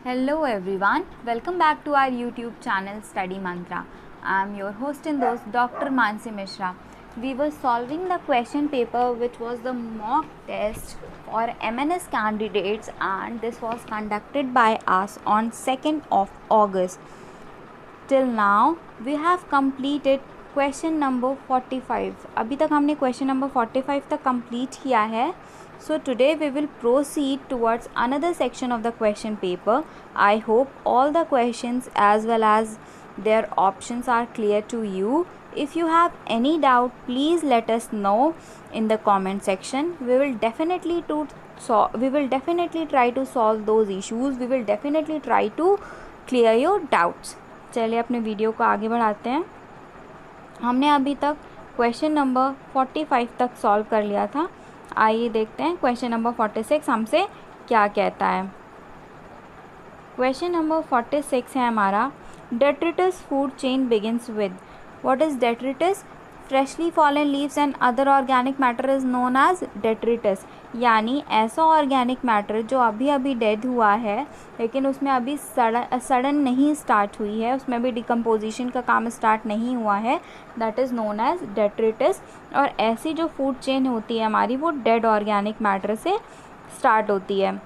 Hello everyone, welcome back to our YouTube channel Study Mantra. I am your host and host Dr. Mansi Mishra. We were solving the question paper which was the mock test for MNS candidates and this was conducted by us on 2nd of August. Till now we have completed question number 45. अभी तक हमने question number 45 तक complete किया है. So today we will proceed towards another section of the question paper. I hope all the questions as well as their options are clear to you. If you have any doubt, please let us know in the comment section. We will definitely try to solve those issues. We will definitely try to clear your doubts. चलिए अपने video को आगे बढ़ाते हैं. हमने अभी तक question number 45 तक सॉल्व कर लिया था. आइए देखते हैं क्वेश्चन नंबर 46 हमसे क्या कहता है. क्वेश्चन नंबर 46 है हमारा, detritus food chain begins with. What is detritus? Freshly fallen leaves and other organic matter is known as detritus. यानी ऐसा ऑर्गेनिक मैटर जो अभी अभी डेड हुआ है लेकिन उसमें अभी सडन नहीं स्टार्ट हुई है, उसमें अभी डिकम्पोजिशन का काम स्टार्ट नहीं हुआ है, that is known as detritus. और ऐसी जो फूड चेन होती है हमारी वो डेड ऑर्गेनिक मैटर से स्टार्ट होती है.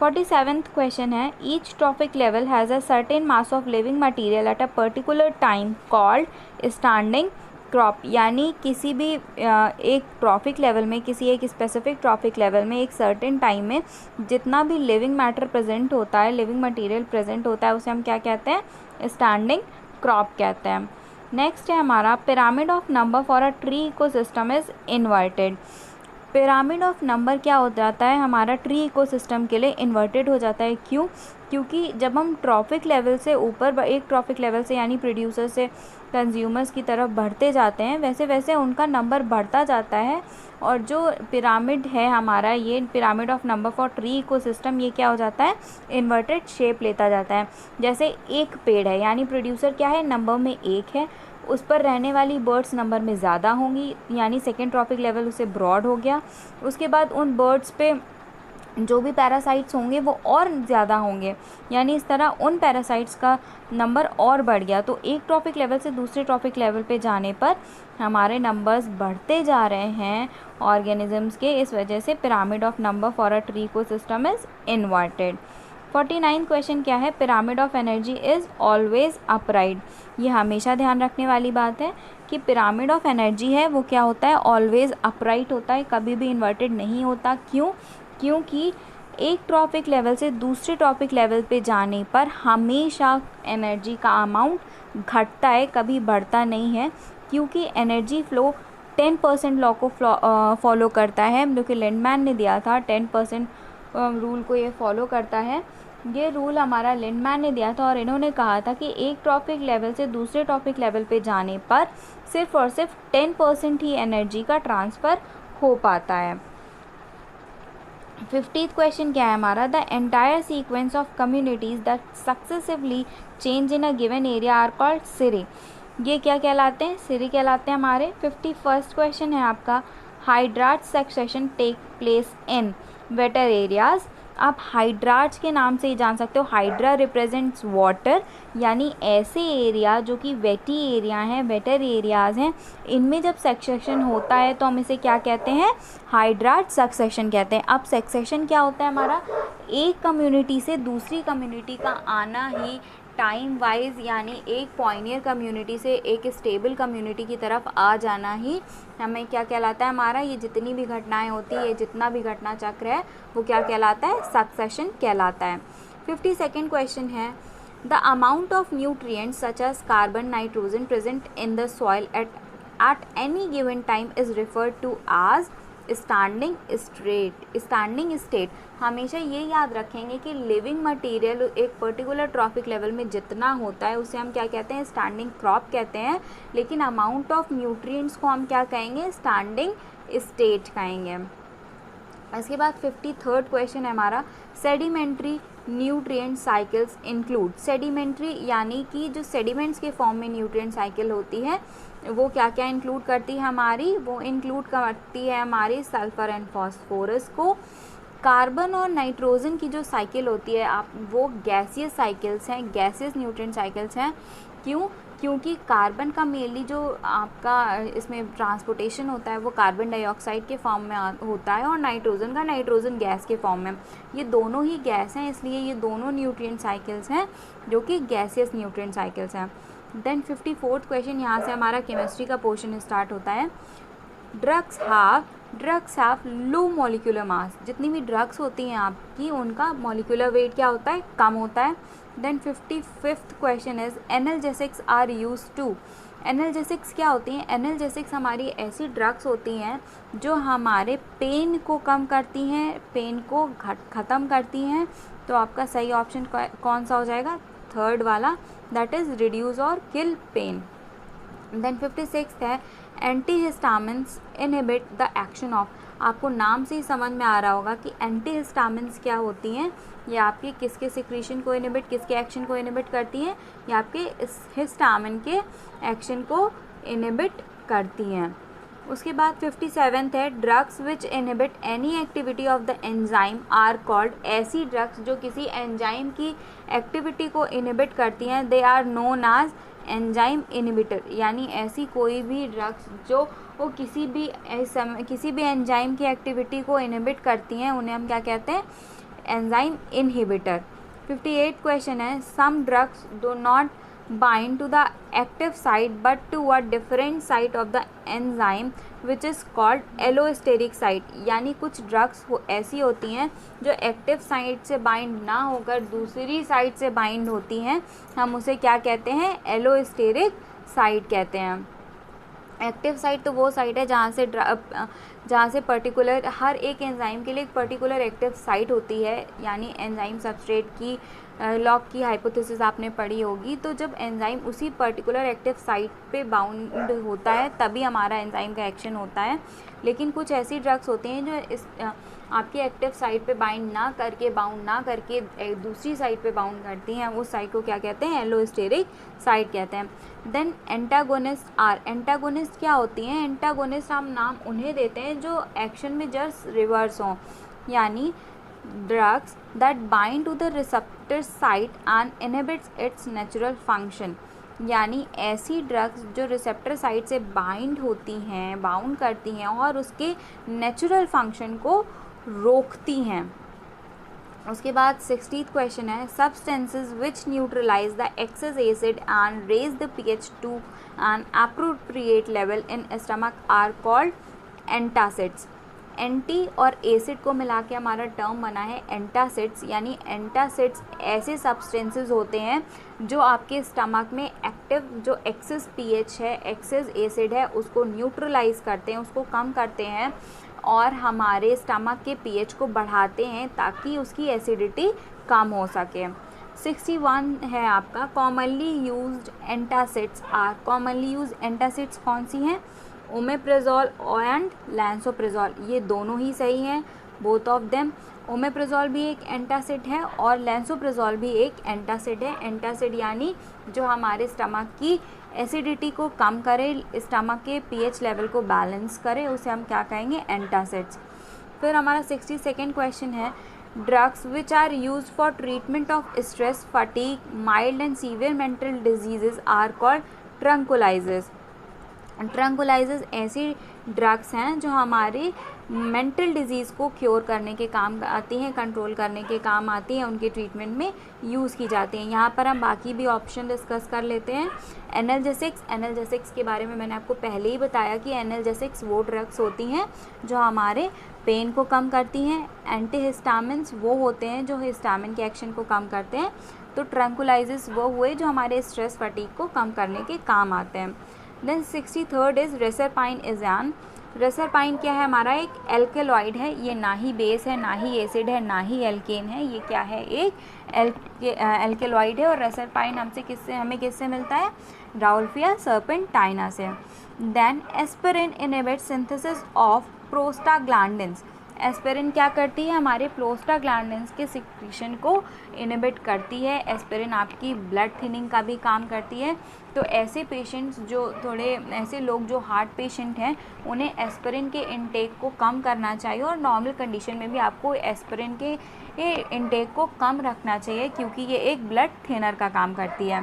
47th क्वेश्चन है, each trophic level has a certain mass of living material at a particular time called standing crop. यानी किसी भी एक ट्रॉफिक लेवल में, किसी एक स्पेसिफिक ट्रॉफिक लेवल में एक सर्टेन टाइम में जितना भी लिविंग मैटर प्रेजेंट होता है, लिविंग मटेरियल प्रेजेंट होता है, उसे हम क्या कहते हैं? स्टैंडिंग क्रॉप कहते हैं. नेक्स्ट है हमारा, pyramid of number for a tree ecosystem is inverted. Pyramid of number क्या हो जाता है हमारा ट्री इकोसिस्टम के लिए? इन्वर्टेड हो जाता है. क्यों? क्योंकि जब हम ट्रॉफिक लेवल से ऊपर, एक ट्रॉफिक लेवल से यानी प्रोड्यूसर से कंज्यूमर्स की तरफ बढ़ते जाते हैं, वैसे वैसे उनका नंबर बढ़ता जाता है. और जो पिरामिड है हमारा, ये pyramid of number for tree ecosystem, ये क्या हो जाता है? इन्वर्टेड शेप लेता जाता है. जैसे एक पेड़ है यानी प्रोड्यूसर क्या है? नंबर में एक है, उस पर रहने वाली बर्ड्स नंबर में ज़्यादा होंगी, यानी सेकेंड ट्रॉफिक लेवल उसे ब्रॉड हो गया. उसके बाद उन बर्ड्स पे जो भी पैरासाइट्स होंगे वो और ज़्यादा होंगे, यानी इस तरह उन पैरासाइट्स का नंबर और बढ़ गया. तो एक ट्रॉफिक लेवल से दूसरे ट्रॉफिक लेवल पे जाने पर हमारे नंबर्स बढ़ते जा रहे हैं ऑर्गेनिजम्स के. इस वजह से pyramid of number for a tree ecosystem is inverted. 49 question क्या है, pyramid of energy is always upright. ये हमेशा ध्यान रखने वाली बात है कि पिरामिड ऑफ एनर्जी है वो क्या होता है? ऑलवेज अपराइट होता है, कभी भी इन्वर्टेड नहीं होता. क्यों? क्योंकि एक ट्रॉफिक लेवल से दूसरे ट्रॉफिक लेवल पे जाने पर हमेशा एनर्जी का अमाउंट घटता है, कभी बढ़ता नहीं है. क्योंकि एनर्जी फ्लो 10% लॉ को फॉलो करता है, जो कि लिंडमैन ने दिया था. 10% रूल को ये फॉलो करता है. ये रूल हमारा लिंडमैन ने दिया था और इन्होंने कहा था कि एक ट्रॉफिक लेवल से दूसरे ट्रॉफिक लेवल पे जाने पर सिर्फ और सिर्फ 10% ही एनर्जी का ट्रांसफ़र हो पाता है. 50th क्वेश्चन क्या है हमारा, the entire sequence of communities that successively change in a given area are called sere. ये क्या कहलाते हैं? सिरी कहलाते हैं हमारे. 51st क्वेश्चन है आपका, hydrarch succession take place in water areas. आप हाइड्राट्स के नाम से ही जान सकते हो. हाइड्रा रिप्रेजेंट्स वाटर, यानी ऐसे एरिया जो कि वेटी एरिया हैं, वेटर एरियाज़ हैं, इनमें जब सक्सेशन होता है तो हम इसे क्या कहते हैं? हाइड्राट सक्सेशन कहते हैं. अब सक्सेशन क्या होता है हमारा? एक कम्युनिटी से दूसरी कम्युनिटी का आना ही टाइम वाइज, यानी एक पॉइनियर कम्युनिटी से एक स्टेबल कम्युनिटी की तरफ आ जाना ही हमें क्या कहलाता है हमारा? ये जितनी भी घटनाएं होती है, जितना भी घटना चक्र है, वो क्या कहलाता है? सक्सेशन कहलाता है. 52nd क्वेश्चन है, the amount of nutrients such as carbon, nitrogen present in the soil at any given time is referred to as standing state. हमेशा ये याद रखेंगे कि लिविंग मटेरियल एक पर्टिकुलर ट्रॉफिक लेवल में जितना होता है उसे हम क्या कहते हैं? स्टैंडिंग क्रॉप कहते हैं. लेकिन अमाउंट ऑफ न्यूट्रिएंट्स को हम क्या कहेंगे? स्टैंडिंग स्टेट कहेंगे. इसके बाद 53rd क्वेश्चन है हमारा, sedimentary nutrient cycles include. Sedimentary यानी कि जो सेडिमेंट्स के फॉर्म में न्यूट्रिएंट साइकिल होती है वो क्या क्या इंक्लूड करती है हमारी? वो इंक्लूड करती है हमारी सल्फ़र एंड फॉस्फोरस को, कार्बन और नाइट्रोजन की जो साइकिल होती है आप वो गैसियस साइकिल्स हैं, गैसियस न्यूट्रिएंट साइकिल्स हैं। क्यों? क्योंकि कार्बन का मेनली जो आपका इसमें ट्रांसपोर्टेशन होता है वो कार्बन डाइऑक्साइड के फॉर्म में होता है और नाइट्रोजन का नाइट्रोजन गैस के फॉर्म में। ये दोनों ही गैस हैं, इसलिए ये दोनों न्यूट्रिएंट साइकिल्स हैं जो कि गैसियस न्यूट्रिएंट साइकिल्स हैं। देन 54th क्वेश्चन, यहाँ से हमारा केमिस्ट्री का पोर्शन स्टार्ट होता है। Drugs have low molecular mass. जितनी भी ड्रग्स होती हैं आपकी उनका मॉलिक्यूलर वेट क्या होता है? कम होता है। Then 55th question is analgesics are used to. Analgesics क्या होती हैं? एनाल्जेसिक्स हमारी ऐसी ड्रग्स होती हैं जो हमारे पेन को कम करती हैं, पेन को ख़त्म करती हैं। तो आपका सही ऑप्शन कौन सा हो जाएगा? थर्ड वाला, दैट इज़ रिड्यूस और किल पेन। देन 56 है antihistamines inhibit the action of. आपको नाम से ही समझ में आ रहा होगा कि एंटीहिस्टामिन्स क्या होती हैं। ये आपके किसके सिक्रीशन को इनहिबिट, किसके एक्शन को इनहिबिट करती हैं? ये आपके इस हिस्टामिन के एक्शन को इनहिबिट करती हैं। उसके बाद 57 है drugs which inhibit any activity of the enzyme are called. ऐसी ड्रग्स जो किसी एंजाइम की एक्टिविटी को इनहिबिट करती हैं they are known as enzyme inhibitor. यानी ऐसी कोई भी ड्रग्स जो वो किसी भी एंजाइम की एक्टिविटी को इनहिबिट करती हैं उन्हें हम क्या कहते हैं? Enzyme inhibitor. 58 क्वेश्चन है some drugs do not bind to the active site but to a different site of the enzyme which is called allosteric site। यानी कुछ ड्रग्स ऐसी होती हैं जो एक्टिव साइट से बाइंड ना होकर दूसरी साइट से बाइंड होती हैं, हम उसे क्या कहते हैं? एलोस्टेरिक साइट कहते हैं। एक्टिव साइट तो वो साइट है जहाँ से पर्टिकुलर हर एक एंजाइम के लिए एक पर्टिकुलर एक्टिव साइट होती है। यानी एंजाइम सबस्ट्रेट की लॉक की हाइपोथेसिस आपने पढ़ी होगी। तो जब एंजाइम उसी पर्टिकुलर एक्टिव साइट पे बाउंड होता है तभी हमारा एंजाइम का एक्शन होता है। लेकिन कुछ ऐसी ड्रग्स होती हैं जो इस आपकी एक्टिव साइट पे बाउंड ना करके दूसरी साइट पे बाउंड करती हैं, उस साइट को क्या कहते हैं? एलोस्टेरिक साइट कहते हैं। Then antagonist are. एंटागोनिस्ट क्या होती हैं? एंटागोनिस्ट हम नाम उन्हें देते हैं जो एक्शन में जस्ट रिवर्स हों। यानी drugs that bind to the receptor site and inhibits its natural function। यानी ऐसी ड्रग्स जो रिसेप्टर साइट से बाउंड करती हैं और उसके नेचुरल फंक्शन को रोकती हैं। उसके बाद 60th क्वेश्चन है substances which neutralize the excess acid and raise the pH to an appropriate level in stomach are called antacids. Anti और एसिड को मिला के हमारा टर्म बना है एंटासिड्स। यानी एंटासिड्स ऐसे सब्सटेंसेस होते हैं जो आपके स्टमक में एक्टिव जो एक्सेस pH है, एक्सेस एसिड है, उसको न्यूट्रलाइज करते हैं, उसको कम करते हैं और हमारे स्टमक के pH को बढ़ाते हैं ताकि उसकी एसिडिटी कम हो सके। 61 है आपका commonly used antacids are. Commonly use antacids कौन सी हैं? Omeprazole and lansoprazole. ये दोनों ही सही हैं, बोथ ऑफ देम। ओमेप्राजोल भी एक एंटासिड है और लैंसोप्राजोल भी एक एंटासिड है। एंटासिड यानी जो हमारे स्टमक की एसिडिटी को कम करे, स्टमक के pH लेवल को बैलेंस करे, उसे हम क्या कहेंगे? एंटासिड्स। फिर हमारा 62nd क्वेश्चन है drugs which are use for treatment of stress, fatigue, mild and severe mental diseases are called tranquillisers. Tranquillisers ऐसी ड्रग्स हैं जो हमारे मेंटल डिजीज़ को क्योर करने के काम आती हैं, कंट्रोल करने के काम आती हैं, उनके ट्रीटमेंट में यूज़ की जाती हैं। यहाँ पर हम बाकी भी ऑप्शन डिस्कस कर लेते हैं। एनाल्जेसिक्स के बारे में मैंने आपको पहले ही बताया कि एनाल्जेसिक्स वो ड्रग्स होती हैं जो हमारे पेन को कम करती हैं। एंटीहिस्टामिन्स वो होते हैं जो हिस्टामिन के एक्शन को कम करते हैं। तो ट्रंकुलाइजर्स वो हुए जो हमारे स्ट्रेस फटीग को कम करने के काम आते हैं। Then 63rd is reserpine is an. Reserpine क्या है? हमारा एक एल्केलॉइड है। ये ना ही बेस है, ना ही एसिड है, ना ही एल्केन है। ये क्या है? एक एल्केलॉइड है। और रेसरपाइन हमें किससे मिलता है? राउल्फिया सर्पेंटाइना से। Then aspirin inhibits synthesis of prostaglandins. Aspirin क्या करती है, हमारे प्रोस्टाग्लैंडिन्स के सिक्रीशन को इनहिबिट करती है। एस्पिरिन आपकी ब्लड थिनिंग का भी काम करती है। तो ऐसे पेशेंट्स जो थोड़े ऐसे लोग जो हार्ट पेशेंट हैं उन्हें एस्पिरिन के इनटेक को कम करना चाहिए, और नॉर्मल कंडीशन में भी आपको एस्पिरिन के इनटेक को कम रखना चाहिए क्योंकि ये एक ब्लड थिनर का काम करती है।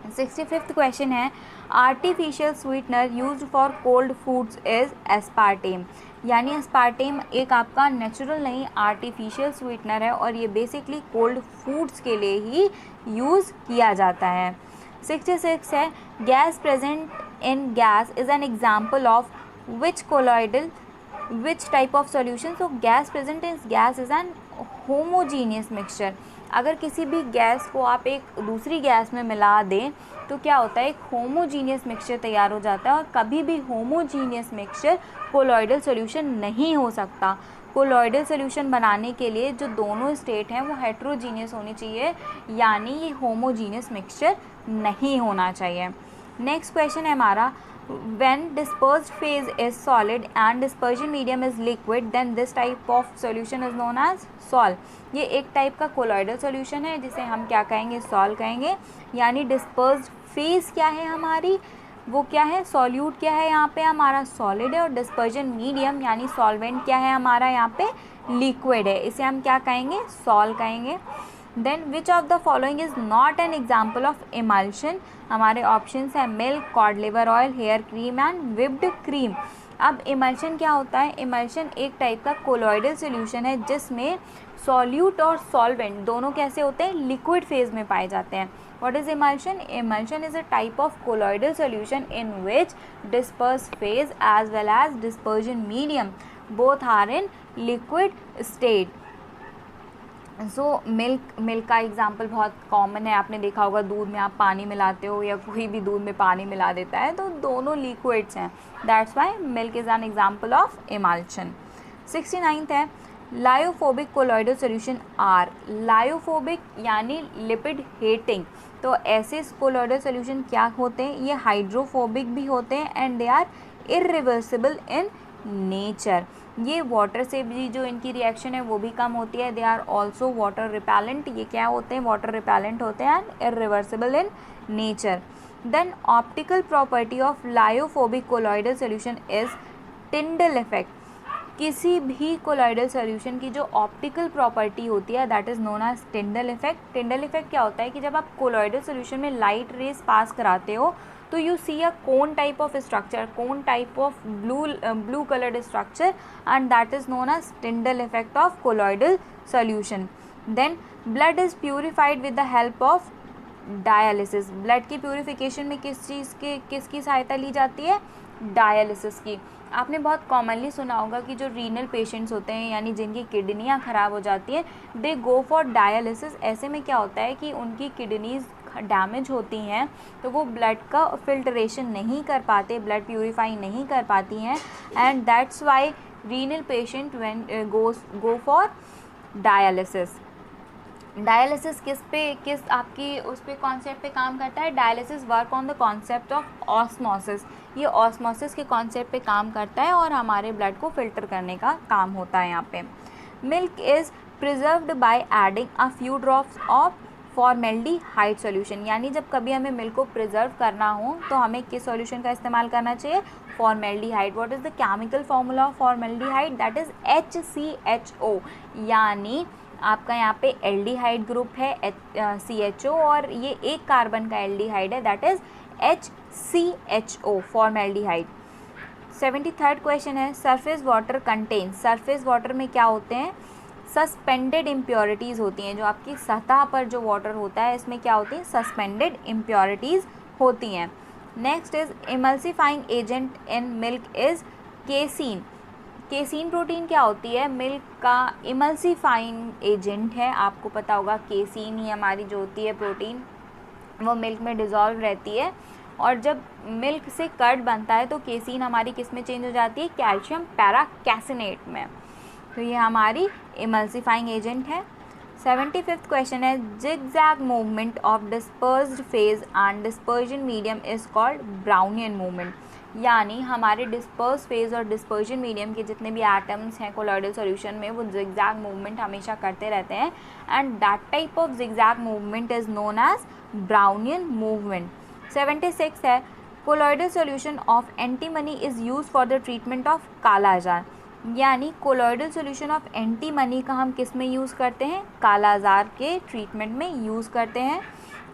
65th क्वेश्चन है, artificial sweetener used for cold foods is aspartame. यानी एस्पार्टेम एक आपका नेचुरल नहीं आर्टिफिशियल स्वीटनर है, और ये बेसिकली कोल्ड फूड्स के लिए ही यूज़ किया जाता है। 66 है, gas present in gas is an example of which colloidal which type of solution. So gas present in gas is an homogeneous mixture. अगर किसी भी गैस को आप एक दूसरी गैस में मिला दें तो क्या होता है, एक होमोजीनियस मिक्सचर तैयार हो जाता है, और कभी भी होमोजीनियस मिक्सचर कोलॉइडल सॉल्यूशन नहीं हो सकता। कोलॉइडल सॉल्यूशन बनाने के लिए जो दोनों स्टेट हैं वो हेट्रोजीनियस होनी चाहिए, यानी ये होमोजीनियस मिक्सचर नहीं होना चाहिए। नेक्स्ट क्वेश्चन है हमारा, when dispersed phase is solid and dispersion medium is liquid then this type of solution is known as sol। ये एक टाइप का कोलॉइडल सॉल्यूशन है जिसे हम क्या कहेंगे, सॉल कहेंगे। यानी डिस्पर्स्ड फेज क्या है हमारी, वो क्या है, सॉल्यूट क्या है यहाँ पे हमारा सॉलिड है, और डिस्पर्जन मीडियम यानी सॉल्वेंट क्या है हमारा यहाँ पे लिक्विड है, इसे हम क्या कहेंगे, सॉल कहेंगे। Then which of the following is not an example of emulsion. हमारे ऑप्शंस हैं milk, cod liver oil, hair cream and whipped cream. अब इमल्शन क्या होता है, इमल्शन एक टाइप का कोलॉइडल सॉल्यूशन है जिसमें सॉल्यूट और सॉल्वेंट दोनों कैसे होते हैं, लिक्विड फेज में पाए जाते हैं। What is emulsion, emulsion is a type of colloidal solution in which dispersed phase as well as dispersion medium both are in liquid state। So milk का एग्जाम्पल बहुत कॉमन है, आपने देखा होगा दूध में आप पानी मिलाते हो या कोई भी दूध में पानी मिला देता है, तो दोनों लिक्विड्स हैं, that's why milk is an example of emulsion. 69th है, lyophobic colloidal solution are. Lyophobic यानी लिपिड हेटिंग। तो ऐसे कोलॉइडल सॉल्यूशन क्या होते हैं, ये हाइड्रोफोबिक भी होते हैं and they are irreversible in nature. ये वाटर से भी जो इनकी रिएक्शन है वो भी कम होती है। They are also water repellent. ये क्या होते हैं, वाटर रिपेलेंट होते हैं and irreversible in nature. Then optical property of lyophobic colloidal solution is Tyndall effect. किसी भी कोलॉइडल सॉल्यूशन की जो ऑप्टिकल प्रॉपर्टी होती है that is known as Tyndall effect. Tyndall effect क्या होता है कि जब आप कोलॉइडल सॉल्यूशन में लाइट रेज पास कराते हो तो you see a cone type of structure, cone type of blue coloured structure and that is known as Tyndall effect of colloidal solution. Then blood is purified with the help of dialysis. Blood की purification में किसकी सहायता ली जाती है, dialysis की। आपने बहुत commonly सुना होगा कि जो रीनल पेशेंट्स होते हैं यानी जिनकी किडनियाँ ख़राब हो जाती हैं, दे गो फॉर डायलिसिस। ऐसे में क्या होता है कि उनकी किडनीज़ डैमेज होती हैं तो वो ब्लड का फिल्ट्रेशन नहीं कर पाते, ब्लड प्यूरिफाई नहीं कर पाती हैं, and that's why renal patient when go for dialysis. Dialysis किस आपकी उस पे कॉन्सेप्ट पे काम करता है, dialysis work on the concept of osmosis. ये ऑस्मोसिस के कॉन्सेप्ट पे काम करता है और हमारे ब्लड को फिल्टर करने का काम होता है यहाँ पे। Milk is preserved by adding a few drops of formaldehyde solution. यानी जब कभी हमें मिल्क को प्रिजर्व करना हो तो हमें किस सॉल्यूशन का इस्तेमाल करना चाहिए, formaldehyde. What is the chemical formula of formaldehyde, that is HCHO। यानी आपका यहाँ पे एल्डिहाइड ग्रुप है CHO और ये एक कार्बन का एल्डिहाइड है that is HCHO, formaldehyde. 73rd question है, surface water content. Surface water में क्या होते हैं, सस्पेंडेड इम्प्योरिटीज़ होती हैं। जो आपकी सतह पर जो वाटर होता है इसमें क्या होती है, सस्पेंडेड इम्प्योरिटीज़ होती हैं। Next is emulsifying agent in milk is casein. Casein protein क्या होती है, मिल्क का इमल्सिफाइंग एजेंट है। आपको पता होगा केसीन ही हमारी जो होती है प्रोटीन वो मिल्क में डिज़ोल्व रहती है, और जब मिल्क से कर्ड बनता है तो केसीन हमारी किस में चेंज हो जाती है, कैल्शियम पैराकैसिनेट में। तो ये हमारी इमल्सिफाइंग एजेंट है। 75th क्वेश्चन है, zigzag movement of dispersed phase and dispersion medium is called Brownian movement. यानी हमारे डिस्पर्स फेज और डिस्पर्जन मीडियम के जितने भी एटम्स हैं कोलॉइडल सॉल्यूशन में वो जिगजैग मूवमेंट हमेशा करते रहते हैं, and that type of zigzag movement is known as Brownian movement. 76 है, colloidal solution of antimony is use for the treatment of kala azar. यानी कोलॉइडल सॉल्यूशन ऑफ एंटीमनी का हम किस में यूज़ करते हैं, कालाजार के ट्रीटमेंट में यूज़ करते हैं।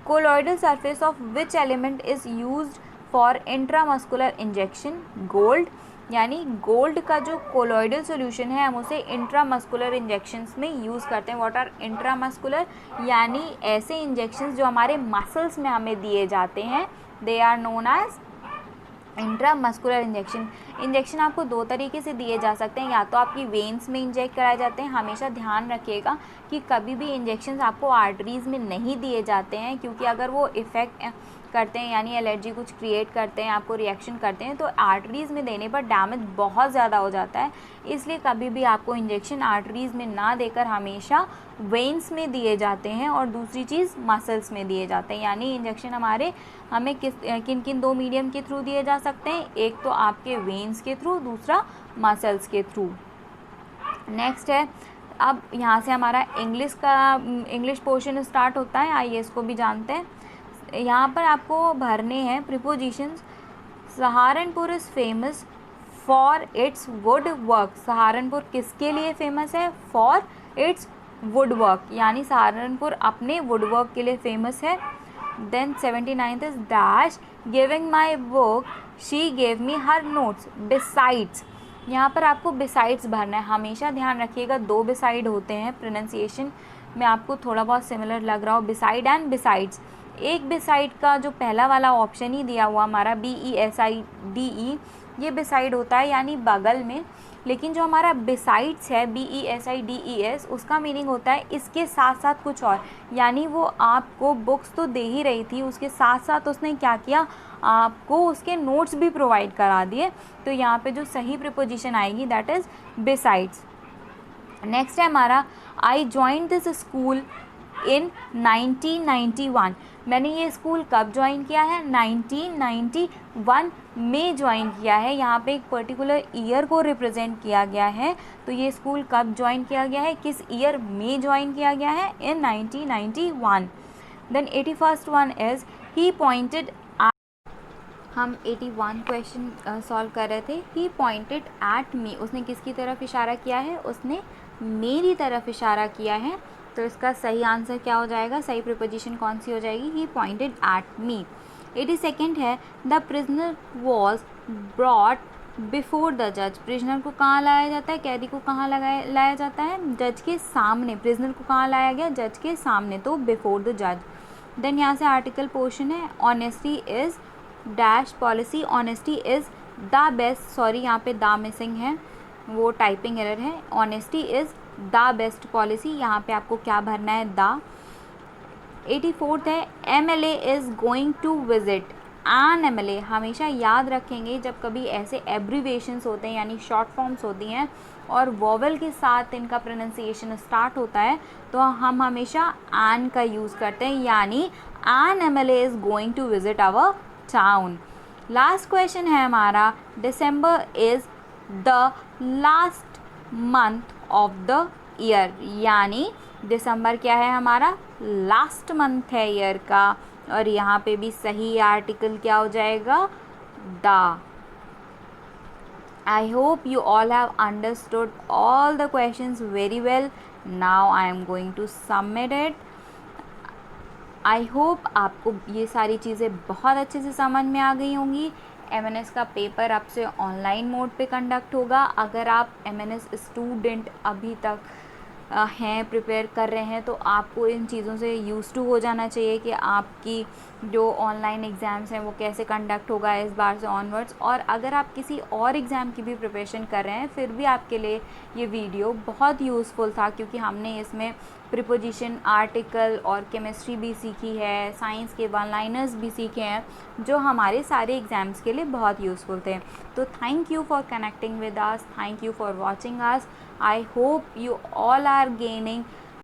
Colloidal surface of which element is used for intramuscular injection, gold. यानी गोल्ड का जो कोलॉइडल सॉल्यूशन है हम उसे इंट्रामस्कुलर इंजेक्शंस में यूज़ करते हैं। व्हाट आर इंट्रामस्कुलर, यानी ऐसे इंजेक्शंस जो हमारे मसल्स में हमें दिए जाते हैं, they are known as intramuscular injection आपको दो तरीके से दिए जा सकते हैं, या तो आपकी वेन्स में इंजेक्ट कराए जाते हैं। हमेशा ध्यान रखिएगा कि कभी भी इंजेक्शंस आपको आर्टरीज़ में नहीं दिए जाते हैं, क्योंकि अगर वो इफ़ेक्ट करते हैं यानी एलर्जी कुछ क्रिएट करते हैं, आपको रिएक्शन करते हैं, तो आर्टरीज़ में देने पर डैमेज बहुत ज़्यादा हो जाता है। इसलिए कभी भी आपको इंजेक्शन आर्टरीज़ में ना देकर हमेशा वेन्स में दिए जाते हैं, और दूसरी चीज़ मसल्स में दिए जाते हैं। यानी इंजेक्शन हमें किन किन दो मीडियम के थ्रू दिए जा सकते हैं, एक तो आपके वेन्स के थ्रू, दूसरा मसल्स के थ्रू। नेक्स्ट है, अब यहाँ से हमारा इंग्लिश पोर्शन स्टार्ट होता है, आइए इसको भी जानते हैं। यहाँ पर आपको भरने हैं prepositions. Saharanpur is famous for its would work. Saharanpur किसके लिए फेमस है, फॉर इट्स वुड वर्क, यानी सहारनपुर अपने वुड वर्क के लिए फेमस है। Then 79 is dash giving my book she gave me her notes besides. यहाँ पर आपको बिसाइड्स भरना है। हमेशा ध्यान रखिएगा दो बिसाइड होते हैं, प्रोनाउंसिएशन में आपको थोड़ा बहुत सिमिलर लग रहा हो, बिसाइड एंड बिसाइड्स। एक बिसाइड का जो पहला वाला ऑप्शन ही दिया हुआ हमारा BESIDE, ये बिसाइड होता है यानी बगल में, लेकिन जो हमारा बिसाइड्स है BESIDES, उसका मीनिंग होता है इसके साथ साथ कुछ और। यानी वो आपको बुक्स तो दे ही रही थी, उसके साथ साथ उसने क्या किया, आपको उसके नोट्स भी प्रोवाइड करा दिए। तो यहाँ पे जो सही प्रीपोजिशन आएगी दैट इज़ बिसाइड्स। नेक्स्ट है हमारा, आई जॉइंड दिस स्कूल इन 1991। मैंने ये स्कूल कब ज्वाइन किया है, 1991 में ज्वाइन किया है। यहाँ पे एक पर्टिकुलर ईयर को रिप्रेजेंट किया गया है, तो ये स्कूल कब ज्वाइन किया गया है, किस ईयर में ज्वाइन किया गया है, in 1991। Then 81st one is he pointed, हम 81 क्वेश्चन सॉल्व कर रहे थे। ही पॉइंटेड एट मी, उसने किसकी तरफ इशारा किया है, उसने मेरी तरफ इशारा किया है। तो इसका सही आंसर क्या हो जाएगा, सही प्रीपोजिशन कौन सी हो जाएगी, ही पॉइंटेड एट मी। 82nd है, the prisoner was brought before the जज। प्रिजनर को कहाँ लाया जाता है, कैदी को कहाँ लाया जाता है, जज के सामने। प्रिजनर को कहाँ लाया गया, जज के सामने, तो बिफोर द जज। देन यहाँ से आर्टिकल पोर्शन है, honesty is dash policy, honesty is the best, sorry यहाँ पे द मिसिंग है, वो टाइपिंग एरर है। Honesty is the best policy, यहाँ पे आपको क्या भरना है, द। 84th है, MLA is going to visit an MLA। हमेशा याद रखेंगे जब कभी ऐसे एब्रीवेशंस होते हैं यानी शॉर्ट फॉर्म्स होती हैं और वोवेल के साथ इनका प्रोनाउंसिएशन स्टार्ट होता है, तो हम हमेशा एन का यूज़ करते हैं, यानी an MLA is going to visit our town. Last question है हमारा, December is the last month of the year. यानी दिसंबर क्या है हमारा, लास्ट मंथ है ईयर का, और यहाँ पे भी सही आर्टिकल क्या हो जाएगा, the. I hope you all have understood all the questions very well. Now I am going to submit it. I hope आपको ये सारी चीज़ें बहुत अच्छे से समझ में आ गई होंगी। MNS का पेपर अब से ऑनलाइन मोड पे कंडक्ट होगा। अगर आप MNS स्टूडेंट अभी तक हैं, प्रिपेयर कर रहे हैं, तो आपको इन चीज़ों से यूज़ टू हो जाना चाहिए कि आपकी जो ऑनलाइन एग्ज़ाम्स हैं वो कैसे कंडक्ट होगा इस बार से ऑनवर्ड्स। और अगर आप किसी और एग्ज़ाम की भी प्रिपरेशन कर रहे हैं, फिर भी आपके लिए ये वीडियो बहुत यूज़फुल था, क्योंकि हमने इसमें प्रीपोजिशन, आर्टिकल और केमिस्ट्री भी सीखी है, साइंस के वन लाइनर्स भी सीखे हैं, जो हमारे सारे एग्ज़ाम्स के लिए बहुत यूज़फुल थे। तो thank you for connecting with us, thank you for watching us. I hope you all are gaining